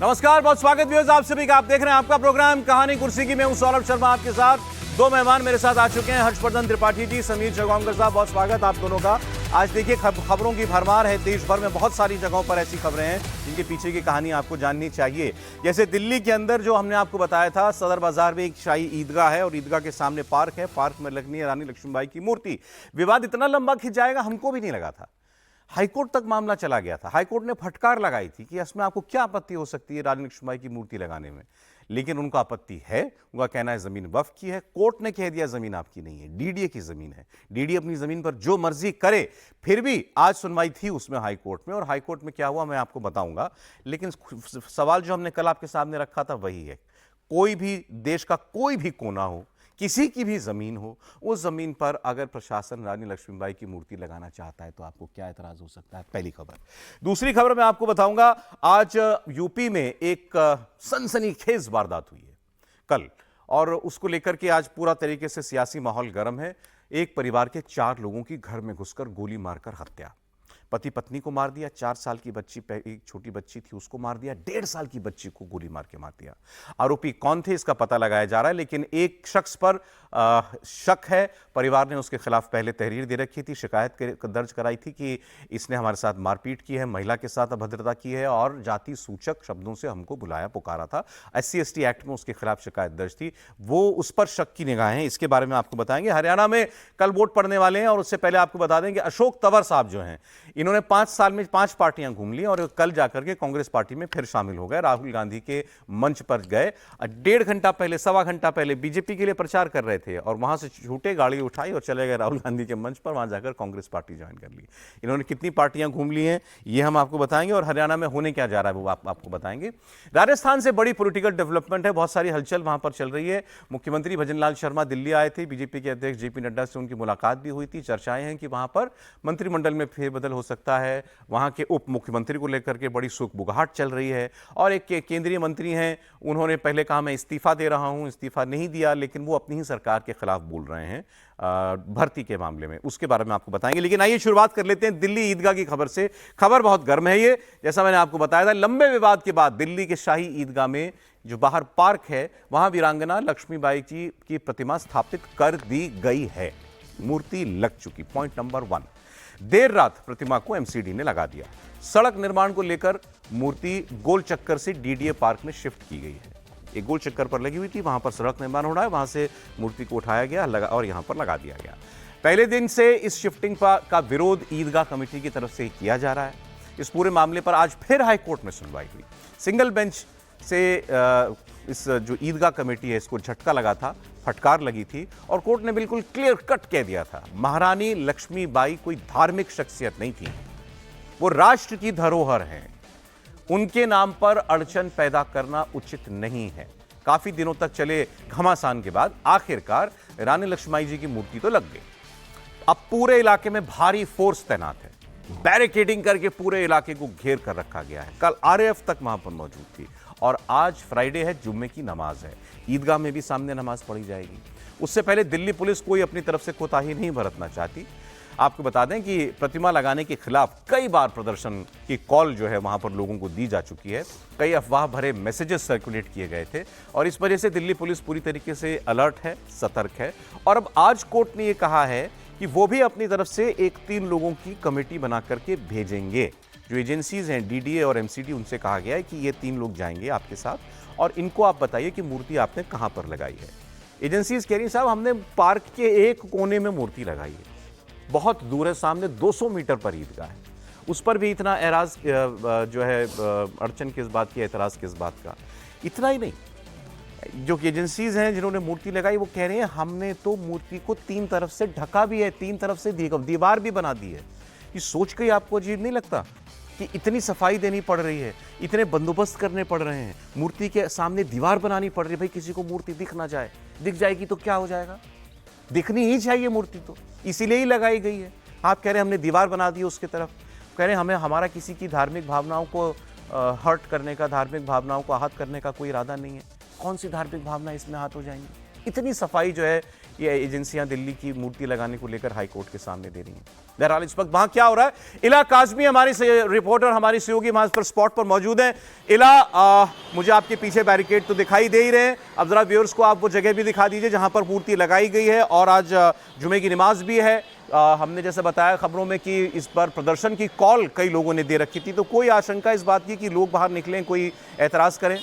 नमस्कार, बहुत स्वागत व्यूअर्स आप सभी का। आप देख रहे हैं आपका प्रोग्राम कहानी कुर्सी की। मैं हूं सौरभ शर्मा आपके साथ। दो मेहमान मेरे साथ आ चुके हैं, हर्षवर्धन त्रिपाठी जी, समीर जगौंकर साहब। बहुत स्वागत आप दोनों का। आज देखिए खबरों की भरमार है देश भर में। बहुत सारी जगहों पर ऐसी खबरें हैं जिनके पीछे की कहानी आपको जाननी चाहिए। जैसे दिल्ली के अंदर जो हमने आपको बताया था, सदर बाजार में एक शाही ईदगाह है और ईदगाह के सामने पार्क है। पार्क में लगनी है रानी लक्ष्मीबाई की मूर्ति। विवाद इतना लंबा खिंच जाएगा हमको भी नहीं लगा था। हाईकोर्ट तक मामला चला गया था। हाईकोर्ट ने फटकार लगाई थी कि इसमें आपको क्या आपत्ति हो सकती है रानी लक्ष्मीबाई की मूर्ति लगाने में, लेकिन उनका आपत्ति है। उनका कहना है जमीन वक्फ की है। कोर्ट ने कह दिया जमीन आपकी नहीं है, डीडीए की जमीन है। डीडीए अपनी जमीन पर जो मर्जी करे। फिर भी आज सुनवाई थी उसमें हाईकोर्ट में, और हाईकोर्ट में क्या हुआ मैं आपको बताऊंगा। लेकिन सवाल जो हमने कल आपके सामने रखा था वही है। कोई भी देश का कोई भी कोना हो, किसी की भी जमीन हो, उस जमीन पर अगर प्रशासन रानी लक्ष्मीबाई की मूर्ति लगाना चाहता है तो आपको क्या एतराज हो सकता है। पहली खबर। दूसरी खबर मैं आपको बताऊंगा, आज यूपी में एक सनसनीखेज वारदात हुई है कल, और उसको लेकर के आज पूरा तरीके से सियासी माहौल गर्म है। एक परिवार के 4 लोगों की घर में घुसकर गोली मारकर हत्या। पति पत्नी को मार दिया, 4 साल की बच्ची, एक छोटी बच्ची थी उसको मार दिया, 1.5 साल की बच्ची को गोली मार के मार दिया। आरोपी कौन थे इसका पता लगाया जा रहा है, लेकिन एक शख्स पर शक है। परिवार ने उसके खिलाफ पहले तहरीर दे रखी थी, शिकायत दर्ज कराई थी कि इसने हमारे साथ मारपीट की है, महिला के साथ अभद्रता की है और जाति सूचक शब्दों से हमको बुलाया पुकारा था। SC/ST एक्ट में उसके खिलाफ शिकायत दर्ज थी। वो उस पर शक की निगाहें, इसके बारे में आपको बताएंगे। हरियाणा में कल वोट पड़ने वाले हैं, और उससे पहले आपको बता दें कि अशोक तंवर साहब जो हैं, इन्होंने 5 साल में 5 पार्टियां घूम ली और कल जाकर के कांग्रेस पार्टी में फिर शामिल हो गए। राहुल गांधी के मंच पर गए। 1.5 घंटा पहले, सवा घंटा पहले बीजेपी के लिए प्रचार कर रहे थे, और वहां से छूटे, गाड़ी उठाई और चले गए राहुल गांधी के मंच पर। वहां जाकर कांग्रेस पार्टी ज्वाइन कर ली। इन्होंने कितनी पार्टियां घूम ली हैं ये हम आपको बताएंगे, और हरियाणा में होने क्या जा रहा है वो आपको बताएंगे। राजस्थान से बड़ी पॉलिटिकल डेवलपमेंट है, बहुत सारी हलचल वहां पर चल रही है। मुख्यमंत्री भजनलाल शर्मा दिल्ली आए थे, बीजेपी के अध्यक्ष JP नड्डा से उनकी मुलाकात भी हुई थी। चर्चाएं हैं कि वहां पर मंत्रिमंडल में फेरबदल हो सकता है। वहां के उप मुख्यमंत्री को लेकर के बड़ी सुगबुगाहट चल रही है, और एक केंद्रीय मंत्री हैं, उन्होंने पहले कहा मैं इस्तीफा दे रहा हूं, इस्तीफा नहीं दिया, लेकिन वो अपनी ही सरकार के खिलाफ बोल रहे हैं भर्ती के मामले में। उसके बारे में आपको बताएंगे, लेकिन आइए शुरुआत कर लेते हैं दिल्ली ईदगाह की खबर से। खबर बहुत गर्म है ये, जैसा मैंने आपको बताया था। लंबे विवाद के बाद दिल्ली के शाही ईदगाह में जो बाहर पार्क है, वहां वीरांगना लक्ष्मीबाई जी की प्रतिमा स्थापित कर दी गई है। मूर्ति लग चुकी। पॉइंट नंबर 1, देर रात प्रतिमा को MCD ने लगा दिया। सड़क निर्माण को लेकर मूर्ति गोल चक्कर से DDA पार्क में शिफ्ट की गई है। एक गोल चक्कर पर लगी हुई थी, वहां पर सड़क निर्माण हो रहा है, वहां से मूर्ति को उठाया गया लगा और यहां पर लगा दिया गया। पहले दिन से इस शिफ्टिंग का विरोध ईदगाह कमेटी की तरफ से किया जा रहा है। इस पूरे मामले पर आज फिर हाईकोर्ट में सुनवाई हुई। सिंगल बेंच से इस जो ईदगाह कमेटी है इसको झटका लगा था, फटकार लगी थी, और कोर्ट ने बिल्कुल क्लियर कट कह दिया था, महारानी लक्ष्मीबाई कोई धार्मिक शख्सियत नहीं थी, वो राष्ट्र की धरोहर हैं। उनके नाम पर अड़चन पैदा करना उचित नहीं है। काफी दिनों तक चले घमासान के बाद आखिरकार रानी लक्ष्मीबाई जी की मूर्ति तो लग गई। अब पूरे इलाके में भारी फोर्स तैनात है, बैरिकेडिंग करके पूरे इलाके को घेर कर रखा गया है। कल RAF तक वहां पर मौजूद थी, और आज फ्राइडे है, जुम्मे की नमाज है। ईदगाह में भी सामने नमाज पढ़ी जाएगी। उससे पहले दिल्ली पुलिस कोई अपनी तरफ से कोताही नहीं बरतना चाहती। आपको बता दें कि प्रतिमा लगाने के खिलाफ कई बार प्रदर्शन की कॉल जो है वहां पर लोगों को दी जा चुकी है। कई अफवाह भरे मैसेजेस सर्कुलेट किए गए थे, और इस वजह से दिल्ली पुलिस पूरी तरीके से अलर्ट है, सतर्क है। और अब आज कोर्ट ने यह कहा है कि वो भी अपनी तरफ से 3 लोगों की कमेटी बना करके भेजेंगे। जो एजेंसीज हैं DDA और MCD, उनसे कहा गया है कि ये 3 लोग जाएंगे आपके साथ, और इनको आप बताइए कि मूर्ति आपने कहां पर लगाई है। एजेंसीज कह रही साहब हमने पार्क के एक कोने में मूर्ति लगाई है, बहुत दूर है, सामने 200 मीटर पर ईदगाह है। उस पर भी इतना एराज जो है अड़चन किस बात की, एतराज किस बात का। इतना ही नहीं, जो एजेंसीज हैं जिन्होंने मूर्ति लगाई वो कह रहे हैं हमने तो मूर्ति को 3 तरफ से ढका भी है, 3 तरफ से दीवार भी बना दी है। ये सोच के आपको अजीब नहीं लगता कि इतनी सफाई देनी पड़ रही है, इतने बंदोबस्त करने पड़ रहे हैं, मूर्ति के सामने दीवार बनानी पड़ रही है। भाई किसी को मूर्ति दिख ना जाए, दिख जाएगी तो क्या हो जाएगा, दिखनी ही चाहिए मूर्ति, तो इसीलिए ही लगाई गई है। आप कह रहे हैं हमने दीवार बना दी उसकी तरफ, कह रहे हैं हमें हमारा किसी की धार्मिक भावनाओं को हर्ट करने का, धार्मिक भावनाओं को आहत करने का कोई इरादा नहीं है। कौन सी धार्मिक भावना इसमें आहत हो जाएंगी? इतनी सफाई जो है ये एजेंसियां दिल्ली की मूर्ति लगाने को लेकर हाईकोर्ट के सामने दे रही हैं। बहरहाल इस वक्त वहां क्या हो रहा है, इला काज़मी हमारी रिपोर्टर, हमारी सहयोगी वहां पर स्पॉट पर मौजूद हैं। इला, मुझे आपके पीछे बैरिकेड तो दिखाई दे ही रहे हैं, अब जरा व्यूअर्स को आप वो जगह भी दिखा दीजिए जहां पर मूर्ति लगाई गई है और आज जुमे की नमाज भी है। हमने जैसे बताया खबरों में कि इस पर प्रदर्शन की कॉल कई लोगों ने दे रखी थी, तो कोई आशंका इस बात की कि लोग बाहर निकलें, कोई एतराज करें?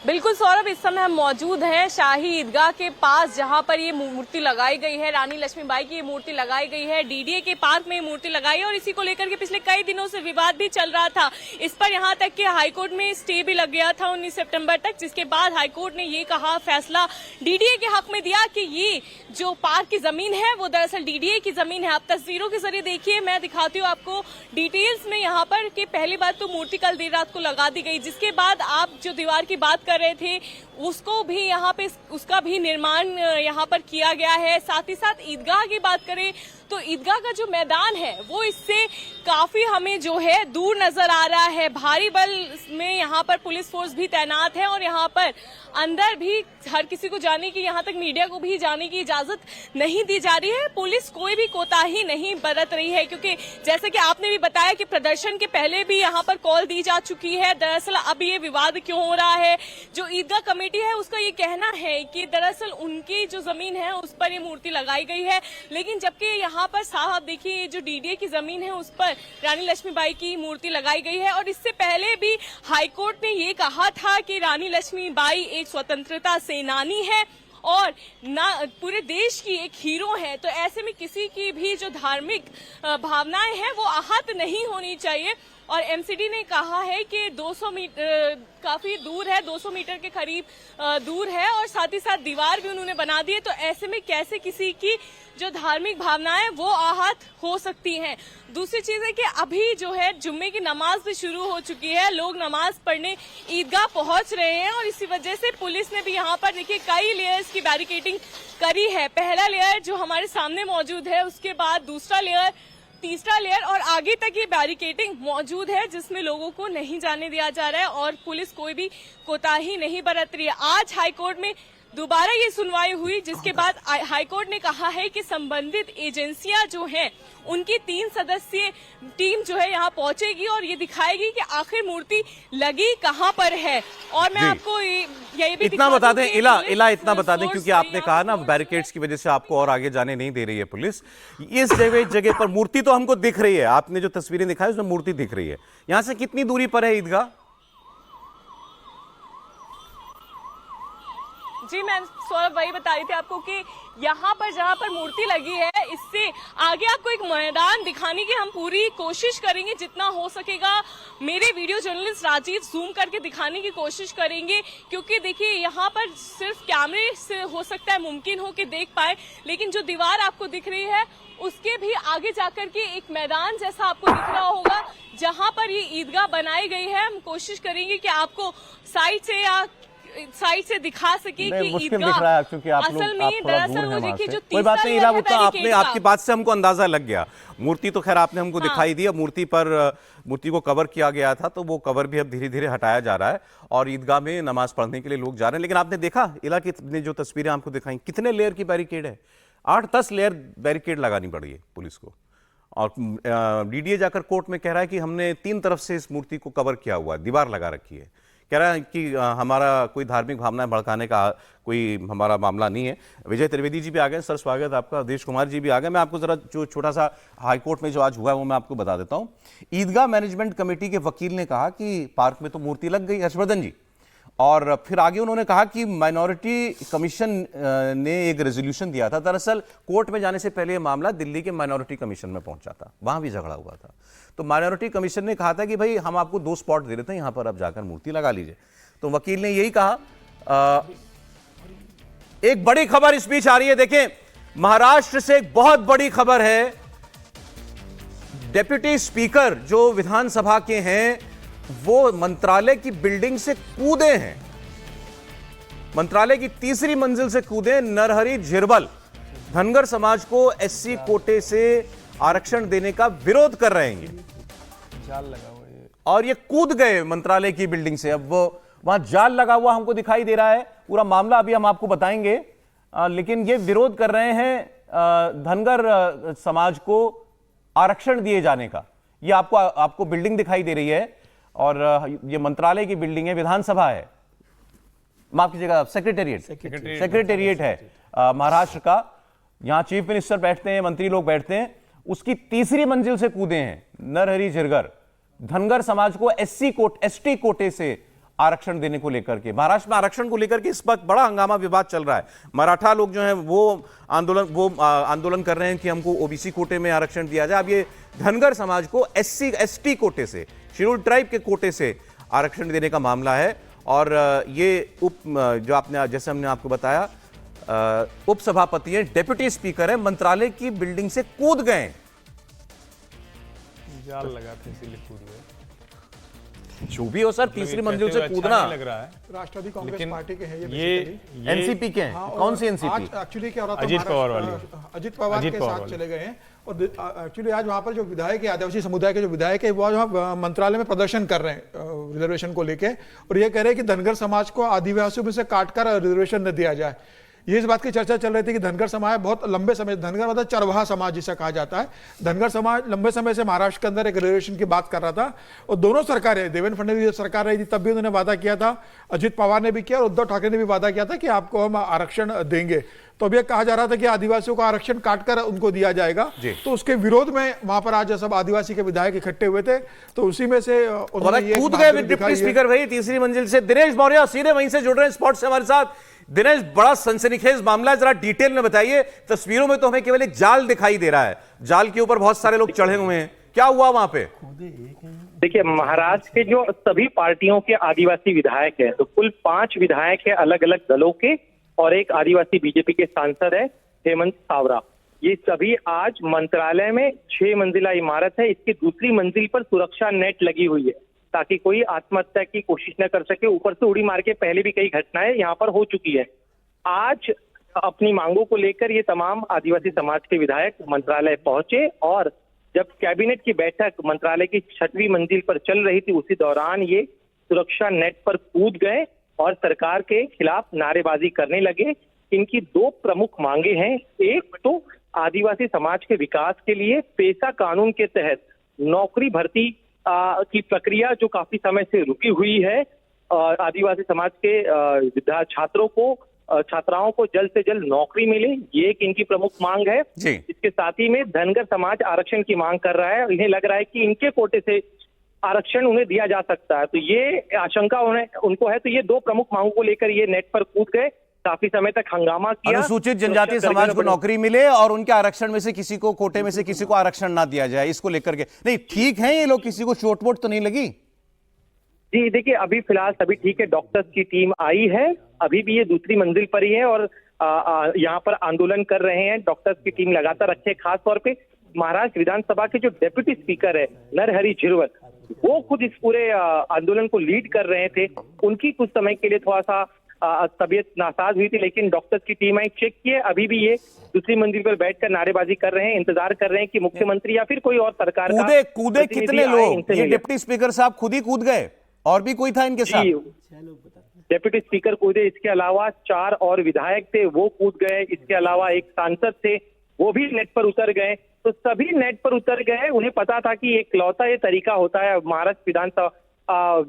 बिल्कुल सौरभ, इस समय हम मौजूद हैं शाही ईदगाह के पास जहां पर ये मूर्ति लगाई गई है, रानी लक्ष्मीबाई की ये मूर्ति लगाई गई है। डीडीए के पार्क में ये मूर्ति लगाई है और इसी को लेकर के पिछले कई दिनों से विवाद भी चल रहा था। इस पर यहां तक कि हाईकोर्ट में स्टे भी लग गया था 19 सितंबर तक, जिसके बाद हाईकोर्ट ने ये कहा, फैसला डीडीए के हक में दिया कि ये जो पार्क की जमीन है वो दरअसल डीडीए की जमीन है। आप तस्वीरों के जरिए देखिए, मैं दिखाती हूँ आपको डिटेल्स में यहाँ पर कि पहली बात तो मूर्ति कल देर रात को लगा दी गई, जिसके बाद आप जो दीवार की बात कर रहे थे उसको भी यहाँ पे उसका भी निर्माण यहाँ पर किया गया है। साथ ही साथ ईदगाह की बात करें तो ईदगाह का जो मैदान है वो इससे काफी हमें जो है दूर नजर आ रहा है। भारी बल में यहाँ पर पुलिस फोर्स भी तैनात है और यहाँ पर अंदर भी हर किसी को जाने की, यहाँ तक मीडिया को भी जाने की इजाजत नहीं दी जा रही है। पुलिस कोई भी कोताही नहीं बरत रही है, क्योंकि जैसे कि आपने भी बताया कि प्रदर्शन के पहले भी यहाँ पर कॉल दी जा चुकी है। दरअसल अब ये विवाद क्यों हो रहा है, जो ईदगाह कमेटी है उसका ये कहना है कि दरअसल उनकी जो जमीन है उस पर ये मूर्ति लगाई गई है, लेकिन जबकि यहाँ पर साहब आप देखिए जो डीडीए की जमीन है उस पर रानी लक्ष्मीबाई की मूर्ति लगाई गई है। और इससे पहले भी हाईकोर्ट ने ये कहा था कि रानी लक्ष्मीबाई एक स्वतंत्रता सेनानी है और ना पूरे देश की एक हीरो है, तो ऐसे में किसी की भी जो धार्मिक भावनाएं हैं वो आहत नहीं होनी चाहिए। और एमसीडी ने कहा है कि 200 मीटर काफी दूर है, 200 मीटर के करीब दूर है और साथ ही साथ दीवार भी उन्होंने बना दी है, तो ऐसे में कैसे किसी की जो धार्मिक भावनाएं वो आहत हो सकती हैं। दूसरी चीज है कि अभी जो है जुम्मे की नमाज भी शुरू हो चुकी है, लोग नमाज पढ़ने ईदगाह पहुंच रहे हैं और इसी वजह से पुलिस ने भी यहाँ पर देखिए कई लेयर्स की बैरिकेडिंग करी है। पहला लेयर जो हमारे सामने मौजूद है, उसके बाद दूसरा लेयर, तीसरा लेयर और आगे तक ये बैरिकेडिंग मौजूद है जिसमें लोगों को नहीं जाने दिया जा रहा है और पुलिस कोई भी कोताही नहीं बरत रही है। आज हाईकोर्ट में दोबारा ये सुनवाई हुई, जिसके बाद हाईकोर्ट ने कहा है कि संबंधित एजेंसियां जो हैं उनकी 3 सदस्यीय टीम जो है यहाँ पहुंचेगी और ये दिखाएगी कि आखिर मूर्ति लगी कहां पर है। और मैं आपको ये भी इतना बता दें, इला इतना बता दें, क्योंकि आपने कहा ना बैरिकेड्स की वजह से आपको और आगे जाने नहीं दे रही है पुलिस। इस जगह पर मूर्ति तो हमको दिख रही है, आपने जो तस्वीरें दिखाई उसमें मूर्ति दिख रही है। यहाँ से कितनी दूरी पर है ईदगाह? जी मैं सौरभ वही बता रही थी आपको कि यहाँ पर जहाँ पर मूर्ति लगी है इससे आगे आपको एक मैदान दिखाने की हम पूरी कोशिश करेंगे, जितना हो सकेगा मेरे वीडियो जर्नलिस्ट राजीव जूम करके दिखाने की कोशिश करेंगे, क्योंकि देखिए यहाँ पर सिर्फ कैमरे से हो सकता है मुमकिन हो कि देख पाए, लेकिन जो दीवार आपको दिख रही है उसके भी आगे जाकर के एक मैदान जैसा आपको दिख रहा होगा जहाँ पर ये ईदगाह बनाई गई है। हम कोशिश करेंगे कि आपको साइड से दिखा सके कि मुश्किल दिख रहा है क्योंकि आप असल में दरअसल वो देखिए जो कोई बात नहीं, इला उतना आपने आपकी बात से हमको अंदाजा लग गया। मूर्ति तो खैर आपने हमको दिखाई दी, अब मूर्ति को कवर किया गया था तो वो कवर भी अब धीरे धीरे हटाया जा रहा है और ईदगाह में नमाज पढ़ने के लिए लोग जा रहे हैं। लेकिन आपने देखा इला की जो तस्वीरें आपको दिखाई, कितने लेयर की बैरिकेड है, 8-10 लेयर बैरिकेड लगानी पड़ी है पुलिस को। और डीडीए जाकर कोर्ट में कह रहा है कि हमने 3 तरफ से इस मूर्ति को कवर किया हुआ है, दीवार लगा रखी है। कह रहा है कि हमारा कोई धार्मिक भावनाएं भड़काने का कोई हमारा मामला नहीं है। विजय त्रिवेदी जी भी आ गए, सर स्वागत आपका। अवधेश कुमार जी भी आ गए। मैं आपको जरा जो छोटा सा हाईकोर्ट में जो आज हुआ है वो मैं आपको बता देता हूं। ईदगाह मैनेजमेंट कमेटी के वकील ने कहा कि पार्क में तो मूर्ति लग गई, हर्षवर्धन जी, और फिर आगे उन्होंने कहा कि माइनॉरिटी कमीशन ने एक रेजोल्यूशन दिया था। दरअसल कोर्ट में जाने से पहले यह मामला दिल्ली के माइनॉरिटी कमीशन में पहुंचा था, वहां भी झगड़ा हुआ था। तो माइनॉरिटी कमीशन ने कहा था कि भाई हम आपको 2 स्पॉट दे देते हैं, यहां पर आप जाकर मूर्ति लगा लीजिए। तो वकील ने यही कहा। एक बड़ी खबर इस बीच आ रही है, देखें महाराष्ट्र से एक बहुत बड़ी खबर है। डेप्यूटी स्पीकर जो विधानसभा के हैं वो मंत्रालय की बिल्डिंग से कूदे हैं, मंत्रालय की 3री मंजिल से कूदे। नरहरि झिरवल धनगर समाज को एससी कोटे से आरक्षण देने का विरोध कर रहे हैं, जाल लगा हुआ है और ये कूद गए मंत्रालय की बिल्डिंग से। अब वो वहां जाल लगा हुआ हमको दिखाई दे रहा है। पूरा मामला अभी हम आपको बताएंगे। लेकिन ये विरोध कर रहे हैं धनगर समाज को आरक्षण दिए जाने का। ये आपको बिल्डिंग दिखाई दे रही है और ये मंत्रालय की बिल्डिंग है, विधानसभा है, माफ कीजिएगा, सेक्रेटेरिएट है महाराष्ट्र का। यहां चीफ मिनिस्टर बैठते हैं, मंत्री लोग बैठते हैं। उसकी तीसरी मंजिल से कूदे हैं नरहरि झिरगर, धनगर समाज को एसटी कोटे से आरक्षण देने को लेकर के। महाराष्ट्र में आरक्षण को लेकर के इस वक्त बड़ा हंगामा विवाद चल रहा है। मराठा लोग जो हैं वो आंदोलन कर रहे हैं कि हमको ओबीसी कोटे में आरक्षण दिया जाए। अब ये धनगर समाज को एसटी कोटे से, शेड्यूल्ड ट्राइब के कोटे से आरक्षण देने का मामला है। और ये जो आपने, जैसे हमने आपको बताया, उपसभापति हैं, डेप्यूटी स्पीकर हैं, मंत्रालय की बिल्डिंग से कूद गए। जाल लगा था इसीलिए कूद गए। जो भी हो सर, तीसरी मंजिल से कूदना लग रहा है। राष्ट्रवादी कांग्रेस पार्टी के हैं ये एनसीपी के हैं। कौन सी एनसीपी? एक्चुअली क्या हो रहा था, अजीत पवार वाली, अजीत पवार के साथ चले गए हैं। और एक्चुअली आज वहां पर जो विधायक है, आदिवासी समुदाय के जो विधायक है, वो आज वहाँ मंत्रालय में प्रदर्शन कर रहे हैं रिजर्वेशन को लेके, और ये कह रहे हैं कि धनगर समाज को आदिवासियों में से काटकर रिजर्वेशन न दिया जाए। ये इस बात की चर्चा चल रही थी कि धनगर समाज बहुत लंबे समय, धनगर मतलब चरवाहा समाज जिसे कहा जाता है, धनगर समाज लंबे समय से महाराष्ट्र के अंदर एक रिजर्वेशन की बात कर रहा था। और दोनों सरकारें, देवेंद्र फडणवीस जब सरकार रही थी तब भी उन्होंने वादा किया था, अजित पवार ने भी किया और उद्धव ठाकरे ने भी वादा किया था कि आपको हम आरक्षण देंगे। तो अब यह कहा जा रहा था कि आदिवासियों को आरक्षण काटकर उनको दिया जाएगा। तो उसके विरोध में वहां पर आज सब आदिवासी के विधायक इकट्ठे हुए थे, तो उसी में से कूद गए डिप्टी स्पीकर भाई तीसरी मंजिल से। दिनेश मौर्य सीधे वहीं से जुड़ रहे हैं स्पॉट से हमारे साथ। दिनेश, बड़ा सनसनीखेज मामला है, जरा डिटेल में बताइए। तस्वीरों में तो हमें केवल एक जाल दिखाई दे रहा है, जाल के ऊपर बहुत सारे लोग चढ़े हुए हैं। क्या हुआ वहां पे? देखिए, महाराष्ट्र के जो सभी पार्टियों के आदिवासी विधायक हैं, तो कुल 5 विधायक है अलग अलग दलों के, और एक आदिवासी बीजेपी के सांसद है हेमंत सावरा। ये सभी आज मंत्रालय में 6 मंजिला इमारत है, इसकी दूसरी मंजिल पर सुरक्षा नेट लगी हुई है ताकि कोई आत्महत्या की कोशिश न कर सके। ऊपर से उड़ी मार के पहले भी कई घटनाएं यहाँ पर हो चुकी है। आज अपनी मांगों को लेकर ये तमाम आदिवासी समाज के विधायक मंत्रालय पहुंचे, और जब कैबिनेट की बैठक मंत्रालय की 6वीं मंजिल पर चल रही थी, उसी दौरान ये सुरक्षा नेट पर कूद गए और सरकार के खिलाफ नारेबाजी करने लगे। इनकी 2 प्रमुख मांगे हैं। एक तो आदिवासी समाज के विकास के लिए पेशा कानून के तहत नौकरी भर्ती की प्रक्रिया जो काफी समय से रुकी हुई है, आदिवासी समाज के छात्राओं को जल्द से जल्द नौकरी मिले, ये एक इनकी प्रमुख मांग है। इसके साथ ही में धनगर समाज आरक्षण की मांग कर रहा है। इन्हें लग रहा है कि इनके कोटे से आरक्षण उन्हें दिया जा सकता है, तो ये आशंका उनको है। तो ये 2 प्रमुख मांगों को लेकर ये नेट पर कूद गए, काफी समय तक हंगामा किया। अनुसूचित जनजाति समाज को नौकरी मिले और उनके आरक्षण में से किसी को, कोटे में से किसी को आरक्षण ना दिया जाए, इसको लेकर के। नहीं, ठीक है ये लोग, किसी को चोट वोट तो नहीं लगी? जी देखिए, अभी फिलहाल सभी ठीक है। डॉक्टर्स की टीम आई है, अभी भी ये दूसरी मंजिल पर ही है और यहाँ पर आंदोलन कर रहे हैं। डॉक्टर्स की टीम लगातार रखे। खास तौर पे महाराष्ट्र विधानसभा के जो डेप्यूटी स्पीकर है नरहरि झिरवर, वो खुद इस पूरे आंदोलन को लीड कर रहे थे। उनकी कुछ समय के लिए थोड़ा सा तबीयत नासाज हुई थी, लेकिन डॉक्टर्स की टीम आई, चेक किए, अभी भी ये दूसरी मंजिल पर बैठकर नारेबाजी कर रहे हैं। इंतजार कर रहे हैं कि मुख्यमंत्री या फिर कोई और सरकार का कूदे कितने लोग? ये डिप्टी स्पीकर साहब खुद ही कूद गए, और भी कोई था इनके साथ? डेप्यूटी स्पीकर कूदे, इसके अलावा 4 और विधायक थे, वो कूद गए। इसके अलावा एक सांसद थे, वो भी नेट पर उतर गए। तो सभी नेट पर उतर गए। उन्हें पता था कि एकलौता ये तरीका होता है महाराष्ट्र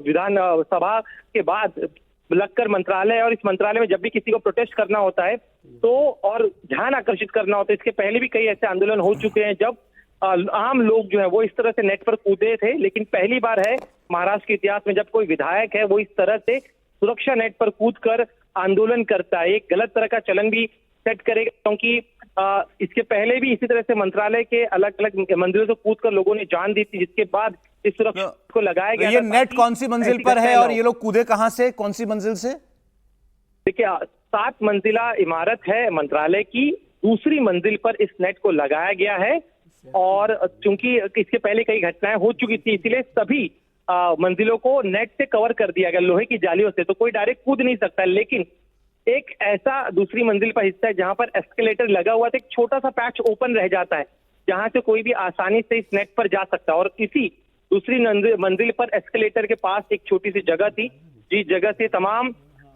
विधानसभा के बाद लगकर मंत्रालय, और इस मंत्रालय में जब भी किसी को प्रोटेस्ट करना होता है तो, और ध्यान आकर्षित करना होता है। इसके पहले भी कई ऐसे आंदोलन हो चुके हैं जब आम लोग जो है वो इस तरह से नेट पर कूदे थे, लेकिन पहली बार है महाराष्ट्र के इतिहास में जब कोई विधायक है वो इस तरह से सुरक्षा नेट पर कूदकर आंदोलन करता है। एक गलत तरह का चलन भी सेट करेगा, क्योंकि इसके पहले भी इसी तरह से मंत्रालय के अलग अलग मंजिलों से कूदकर लोगों ने जान दी थी, जिसके बाद इस सुरक्षा को लगाया गया। ये नेट कौन सी मंजिल पर है और ये लोग कूदे कहां से, कौन सी मंजिल से? देखिए, 7 मंजिला इमारत है मंत्रालय की, दूसरी मंजिल पर इस नेट को लगाया गया है। और चूंकि इसके पहले कई घटनाएं हो चुकी थी, इसलिए सभी मंजिलों को नेट से कवर कर दिया गया, लोहे की जालियों से, तो कोई डायरेक्ट कूद नहीं सकता। लेकिन एक ऐसा दूसरी मंजिल पर हिस्सा है जहां पर एस्केलेटर लगा हुआ था, एक छोटा सा पैच ओपन रह जाता है जहां से कोई भी आसानी से इस नेट पर जा सकता है। और इसी दूसरी मंजिल पर एस्केलेटर के पास एक छोटी सी जगह थी जिस जगह से तमाम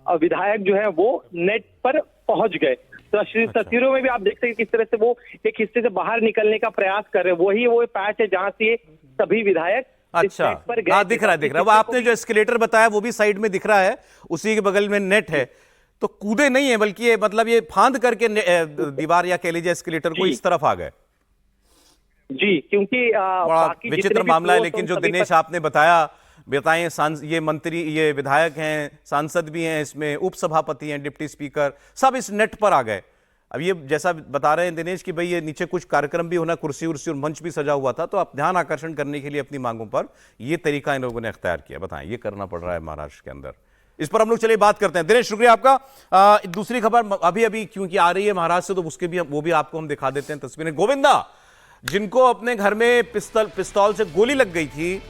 विधायक जो है वो नेट पर पहुंच गए। तो तस्वीरों में भी आप देख सकते हैं किस तरह से वो एक हिस्से से बाहर निकलने का प्रयास कर रहे हैं। वही वो पैच है जहां से सभी विधायक अच्छा, हाँ दिख रहा है। वो आपने जो एस्केलेटर बताया वो भी साइड में दिख रहा है, उसी के बगल में नेट है। तो कूदे नहीं है, बल्कि ये मतलब ये फांद करके दीवार या कह लीजिए एस्केलेटर को इस तरफ आ गए। जी, क्योंकि बाकी विचित्र मामला है। लेकिन जो दिनेश आपने बताएं, ये मंत्री, ये विधायक हैं, सांसद भी हैं, इसमें उपसभापति हैं, डिप्टी स्पीकर, सब इस नेट पर आ गए। अब ये जैसा बता रहे हैं दिनेश कि भाई ये नीचे कुछ कार्यक्रम भी होना, कुर्सी उर्सी और मंच भी सजा हुआ था, तो आप ध्यान आकर्षण करने के लिए अपनी मांगों पर ये तरीका इन लोगों ने अख्तियार किया। बताएं, ये करना पड़ रहा है महाराष्ट्र के अंदर। इस पर हम लोग चलिए बात करते हैं। दिनेश, शुक्रिया आपका। दूसरी खबर अभी क्योंकि आ रही है महाराष्ट्र से, तो उसके भी वो भी आपको हम दिखा देते हैं तस्वीरें। गोविंदा, जिनको अपने घर में पिस्तौल से गोली लग गई थी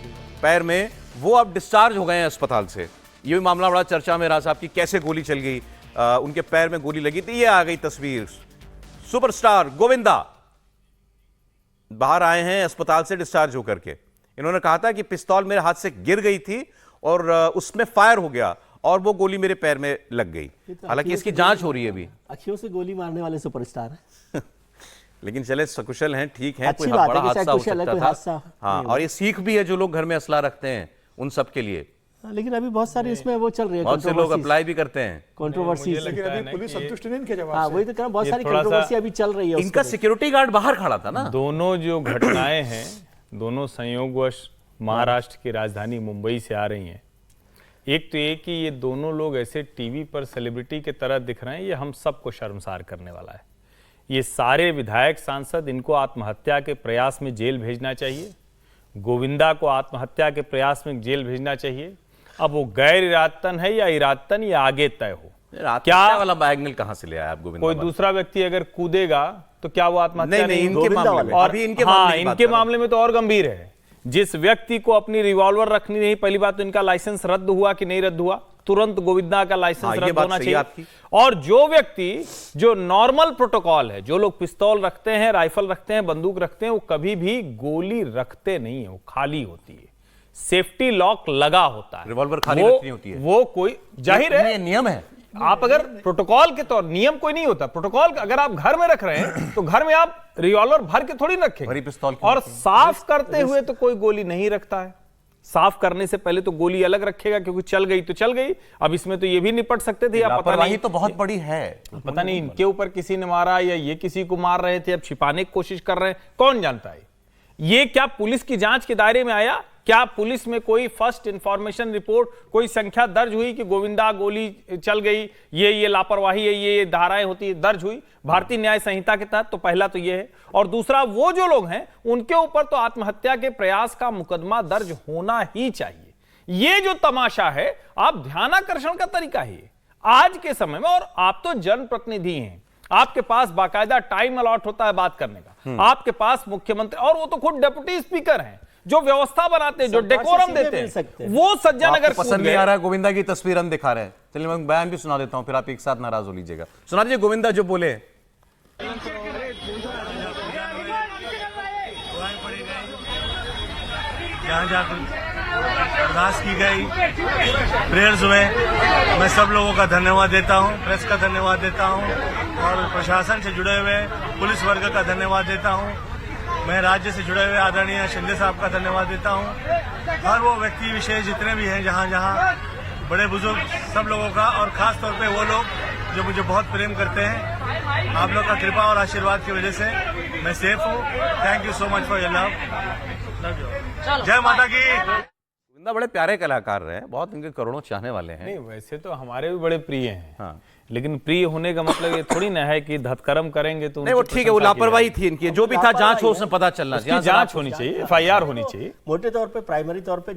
पैर में, वो अब डिस्चार्ज हो गए हैं अस्पताल से। ये भी मामला बड़ा चर्चा में रहा साहब कि कैसे गोली चल गई, उनके पैर में गोली लगी थी। ये आ गई तस्वीर, सुपरस्टार गोविंदा बाहर आए हैं अस्पताल से डिस्चार्ज होकर के। इन्होंने कहा था कि पिस्तौल मेरे हाथ से गिर गई थी और उसमें फायर हो गया और वो गोली मेरे पैर में लग गई। हालांकि इसकी जांच हो रही है अभी। अखियों से गोली मारने वाले सुपरस्टार हैं। लेकिन चले सकुशल हैं, ठीक है, कोई अच्छी बड़ा बात है कि हादसा हो कुशल है, सकता कोई था। हादसा हाँ, और ये सीख भी है जो लोग घर में असला रखते हैं उन सब के लिए। लेकिन अभी बहुत सारी इसमें वो चल रही है, बहुत से लोग अप्लाई भी करते हैं कंट्रोवर्सी। लेकिन अभी पुलिस संतुष्ट नहीं इनके जवाब हाँ, से। वही तो कह रहा हूं, बहुत ये सारी थोड़ा सा- कंट्रोवर्सी अभी चल रही है। इनका सिक्योरिटी गार्ड बाहर खड़ा था ना। दोनों जो घटनाएं हैं, दोनों संयोगवश महाराष्ट्र की राजधानी मुंबई से आ रही हैं। एक तो ये कि ये दोनों लोग ऐसे टीवी पर सेलिब्रिटी के तरह दिख रहे हैं, ये हम सबको शर्मसार करने वाला है। ये सारे विधायक सांसद, इनको आत्महत्या के प्रयास में जेल भेजना चाहिए। गोविंदा को आत्महत्या के प्रयास में जेल भेजना चाहिए। अब वो गैर इरादतन है या इरादतन, ये आगे तय हो। क्या वाला बैगनल कहां से ले आया आप गोविंदा? कोई दूसरा व्यक्ति अगर कूदेगा तो क्या वो आत्महत्या नहीं, इनके मामले में। और अभी इनके हाँ, मामले की बात इनके कर रहा हूं। मामले में तो और गंभीर है। जिस व्यक्ति को अपनी रिवॉल्वर रखनी नहीं, पहली बात तो इनका लाइसेंस रद्द हुआ कि नहीं रद्द हुआ, तुरंत गोविंदा का लाइसेंस ये रद्द बात होना सही है आपकी। चाहिए। और जो व्यक्ति, जो नॉर्मल प्रोटोकॉल है, जो लोग पिस्तौल रखते हैं, राइफल रखते हैं, बंदूक रखते हैं, वो कभी भी गोली रखते नहीं है, वो खाली होती है, सेफ्टी लॉक लगा होता है। रिवॉल्वर खाली वो- रखनी होती है। वो कोई जाहिर है, ये नियम है। आप अगर प्रोटोकॉल के तौर, नियम कोई नहीं होता, प्रोटोकॉल अगर आप घर में रख रहे हैं तो घर में आप रिवॉल्वर भर के थोड़ी भरी रखेंगे। पिस्तौल क्यों और रखेंगे? साफ करते हुए तो कोई गोली नहीं रखता है। साफ करने से पहले तो गोली अलग रखेगा, क्योंकि चल गई तो चल गई। अब इसमें तो ये भी निपट सकते थे, या पता लापरवाही नहीं, तो बहुत बड़ी है। पता नहीं इनके ऊपर किसी ने मारा या ये किसी को मार रहे थे, अब छिपाने की कोशिश कर रहे हैं, कौन जानता है। ये क्या पुलिस की जांच के दायरे में आया? क्या पुलिस में कोई फर्स्ट इंफॉर्मेशन रिपोर्ट, कोई संख्या दर्ज हुई कि गोविंदा गोली चल गई, ये लापरवाही है, ये धाराएं होती है, दर्ज हुई भारतीय न्याय संहिता के तहत? तो पहला तो ये है। और दूसरा, वो जो लोग हैं उनके ऊपर तो आत्महत्या के प्रयास का मुकदमा दर्ज होना ही चाहिए। ये जो तमाशा है, आप ध्यानाकर्षण का तरीका है आज के समय में। और आप तो जनप्रतिनिधि हैं, आपके पास बाकायदा टाइम अलॉट होता है बात करने का। आपके पास मुख्यमंत्री, और वो तो खुद डिप्टी स्पीकर हैं, जो व्यवस्था बनाते हैं, जो डेकोरम देते हैं, वो सज्जन अगर पसंद नहीं आ रहा है गोविंदा की तस्वीर हम दिखा रहे हैं। चलिए मैं बयान भी सुना देता हूं, फिर आप एक साथ नाराज हो लीजिएगा। सुना दीजिए गोविंदा जो बोले। जहाँ जहाँ अरदास की गई, प्रेयर्स हुए, मैं सब लोगों का धन्यवाद देता हूँ, प्रेस का धन्यवाद देता हूँ और प्रशासन से जुड़े हुए पुलिस वर्ग का धन्यवाद देता हूँ। मैं राज्य से जुड़े हुए आदरणीय शिंदे साहब का धन्यवाद देता हूँ। हर वो व्यक्ति विशेष जितने भी हैं, जहाँ जहाँ बड़े बुजुर्ग, सब लोगों का, और खास तौर पे वो लोग जो मुझे बहुत प्रेम करते हैं। आप लोग का कृपा और आशीर्वाद की वजह से मैं सेफ हूँ। Thank you so much for your love you. जय माता की। गोविंदा बड़े प्यारे कलाकार रहे हैं, बहुत इनके करोड़ों चाहने वाले हैं। नहीं, वैसे तो हमारे भी बड़े प्रिय हैं। हाँ। लेकिन प्रिय होने का मतलब ये थोड़ी ना है कि धतकर्म करेंगे तो नहीं, वो उनकी ठीक है, वो प्रशंसा की लापरवाही जाएगी। थी इनकी, जो भी था जांच हो, उसमें पता चलना उसकी चाहिए। जांच होनी चाहिए, FIR होनी चाहिए। मोटे तौर पे, प्राइमरी तौर पे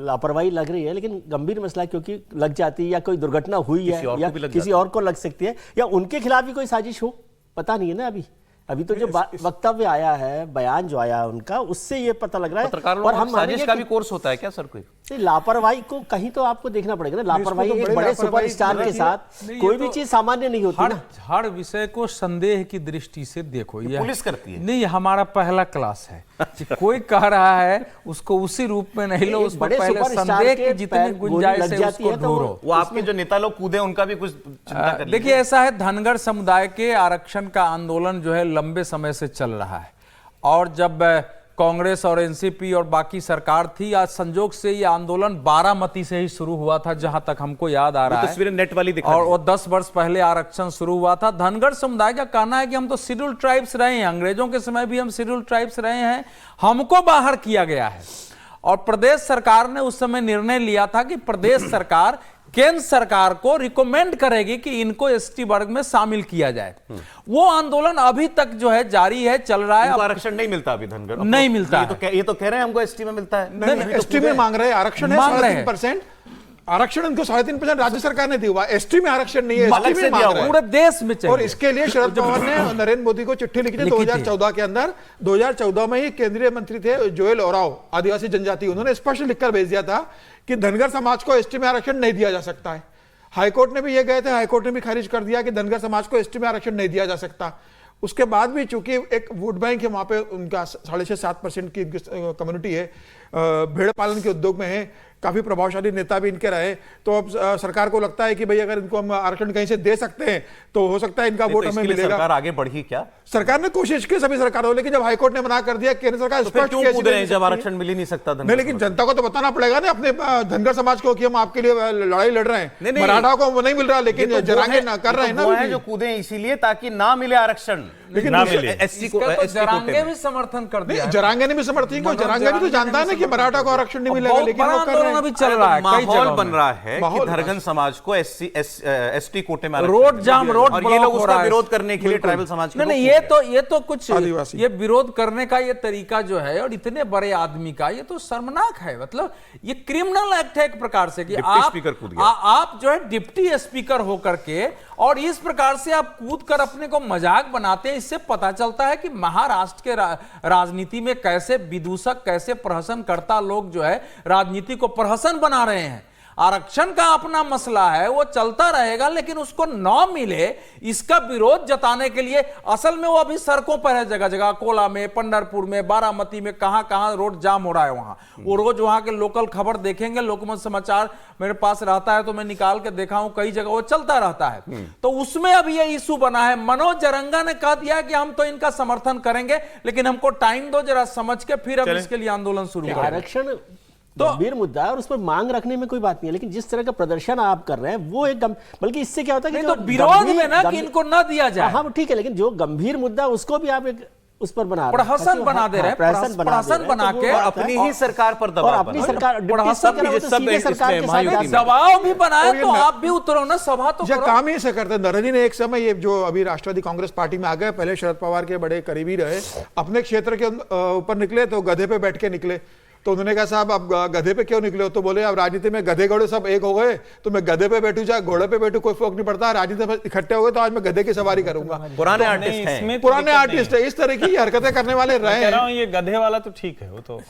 लापरवाही लग रही है, लेकिन गंभीर मसला क्योंकि लग जाती है, या कोई दुर्घटना हुई है, किसी और या को भी लग किसी जाती और को लग सकती है, या उनके खिलाफ भी कोई साजिश हो, पता नहीं है ना अभी। अभी तो जो वक्तव्य आया है, बयान जो आया उनका, उससे ये पता लग रहा है। पत्रकार और लोग हम साजिश मानेंगे का कि- भी कोर्स होता है क्या सर कोई? लापरवाही को कहीं तो आपको देखना पड़ेगा ना। लापरवाही तो एक बड़ी बड़े लापरवाही सुपरस्टार के देखिए। साथ नहीं, ये कोई भी तो चीज सामान्य नहीं होती ना। हर विषय को संदेह की दृष्टि से देखो। यह पुलिस करती है। नहीं, हमारा पहला क्लास है कि कोई कह रहा है उसको उसी रूप में नहीं लो, एक उस पर बड़े पहले सुपरस्टार संदेह के की जितनी पैर गोली गुंजाइश लग है जाती उसको है तो ढूंढो। वो आपके जो नेता लोग कूदे उनका भी कुछ चिंता कर देखिए, ऐसा है, धनगर समुदाय के आरक्षण का आंदोलन जो है लंबे समय से चल रहा है, और जब कांग्रेस और एनसीपी और बाकी सरकार थी, आज संजोग से ये आंदोलन बारामती से ही शुरू हुआ था, जहां तक हमको याद आ रहा है। तस्वीरें नेट वाली दिखा और वो 10 वर्ष पहले आरक्षण शुरू हुआ था। धनगर समुदाय का कहना है कि हम तो शेड्यूल ट्राइब्स रहे हैं, अंग्रेजों के समय भी हम शेड्यूल ट्राइब्स रहे हैं, हमको बाहर किया गया है। और प्रदेश सरकार ने उस समय निर्णय लिया था कि प्रदेश सरकार केंद्र सरकार को रिकमेंड करेगी कि इनको एसटी वर्ग में शामिल किया जाए। वो आंदोलन अभी तक जो है जारी है, चल रहा है। इनको आरक्षण नहीं मिलता अभी धनगर? नहीं मिलता ये तो कह रहे हैं हमको एसटी में मिलता है। नहीं, एसटी में मांग रहे हैं, आरक्षण है मांग रहे हैं। 3.5%। आरक्षण इनको 3.5% राज्य सरकार ने दिया हुआ, एसटी में आरक्षण नहीं है, अलग एसटी से में दिया मांग रहे पूरे हैं। देश में चाहिए। और इसके लिए शरद पवार ने नरेंद्र मोदी को चिट्ठी लिखी थी 2014 के अंदर। 2014 में ही केंद्रीय मंत्री थे जोएल ओराव, आदिवासी जनजाति, उन्होंने स्पष्ट लिखकर भेज दिया था कि धनगर समाज को एसटी में आरक्षण नहीं दिया जा सकता है। हाईकोर्ट ने भी ये गए थे, हाईकोर्ट ने भी खारिज कर दिया कि धनगर समाज को एसटी में आरक्षण नहीं दिया जा सकता। उसके बाद भी चूंकि एक वोट बैंक है वहां पे, उनका 6.5-7% की कम्युनिटी है, भेड़ पालन के उद्योग में है, काफी प्रभावशाली नेता भी इनके रहे, तो अब सरकार को लगता है कि भाई अगर इनको हम आरक्षण कहीं से दे सकते हैं तो हो सकता है इनका वोट हमें मिलेगा। सरकार आगे बढ़ी क्या? सरकार ने कोशिश की, सभी सरकारों, लेकिन जब हाईकोर्ट ने मना कर दिया, केंद्र सरकार फिर क्यों कूद रहे हैं जब आरक्षण मिल ही नहीं सकता? नहीं, लेकिन जनता को तो बताना पड़ेगा ना अपने धनगर समाज को कि हम आपके लिए लड़ाई लड़ रहे हैं। मराठा को नहीं मिल रहा, लेकिन जरांगे ना कर रहे हैं ना जो कूदे इसीलिए ताकि ना मिले आरक्षण, लेकिन ना मिले एससी को। इसका तो जरांगे भी समर्थन कर दिया है। जरांगे ने भी समर्थन किया, जरांगे भी तो जानता है ना कि मराठा को आरक्षण नहीं मिलेगा, लेकिन वो कर रहे हैं। भी चल रहा है, कई माहौल जगहों बन में। रहा है कि धनगर समाज को एसटी कोटे में आरक्षण रोड जाम, रोड और ये ब्लॉक लोग हो उसका रहा है। विरोध करने के लिए ट्राइबल समाज नहीं, ये तो कुछ आदिवासी। ये विरोध करने का ये तरीका जो है, और इतने बड़े आदमी का, ये तो शर्मनाक है। मतलब ये क्रिमिनल एक्ट है एक प्रकार से कि डिप्टी आप स्पीकर कूद गया। आप जो है डिप्टी स्पीकर होकर के और इस प्रकार से आप कूद कर अपने को मजाक बनाते हैं। इससे पता चलता है कि महाराष्ट्र के राजनीति में कैसे विदूषक, कैसे प्रहसनकर्ता लोग जो है राजनीति को प्रहसन बना रहे हैं। आरक्षण का अपना मसला है, वो चलता रहेगा, लेकिन उसको न मिले इसका विरोध जताने के लिए असल में वो अभी सड़कों पर है, जगह जगह, कोला में, पंढरपुर में, बारामती में, कहां कहां रोड जाम हो रहा है। वहां वो रोज वहां के लोकल खबर देखेंगे, लोकमत समाचार मेरे पास रहता है तो मैं निकाल के देखा हूं, कई जगह वो चलता रहता है। तो उसमें अब ये इशू बना है। मनोज जरंगा ने कह दिया कि हम तो इनका समर्थन करेंगे, लेकिन हमको टाइम दो जरा समझ के, फिर अब इसके लिए आंदोलन शुरू करेंगे। आरक्षण गंभीर मुद्दा है और उस पर मांग रखने में कोई बात नहीं है, लेकिन जिस तरह का प्रदर्शन आप कर रहे हैं वो एक बल्कि इससे क्या होता है कि तो विरोध में ना कि इनको न दिया जाए। हाँ ठीक है, लेकिन जो गंभीर मुद्दा उसको भी आप एक उस पर बना रहे हैं, प्रहसन बना दे रहे हैं, प्रहसन बना के अपनी ही सरकार पर और दबाव अपनी सरकार सब दबाव भी बनाए तो आप भी उतरो ना, सभा तो ये करो। काम ही से करते। नरेंद्र ने एक समय, ये जो अभी राष्ट्रवादी कांग्रेस पार्टी में आ गए, पहले शरद पवार के बड़े करीबी रहे, अपने क्षेत्र के ऊपर निकले तो गधे पे बैठ के निकले। तो उन्होंने कहा साहब आप गधे पे क्यों निकले हो? तो बोले अब राजनीति में गधे घोड़े सब एक हो गए, तो मैं गधे पे बैठूं चाहे घोड़े पे बैठूं कोई फर्क नहीं पड़ता, राजनीति में इकट्ठे हो गए तो आज मैं गधे की सवारी करूंगा। पुराने आर्टिस्ट हैं, इसमें पुराने आर्टिस्ट है, इस तरह की हरकतें करने वाले रहे कह रहा हैं। हूं ये गधे वाला तो ठीक है, वो तो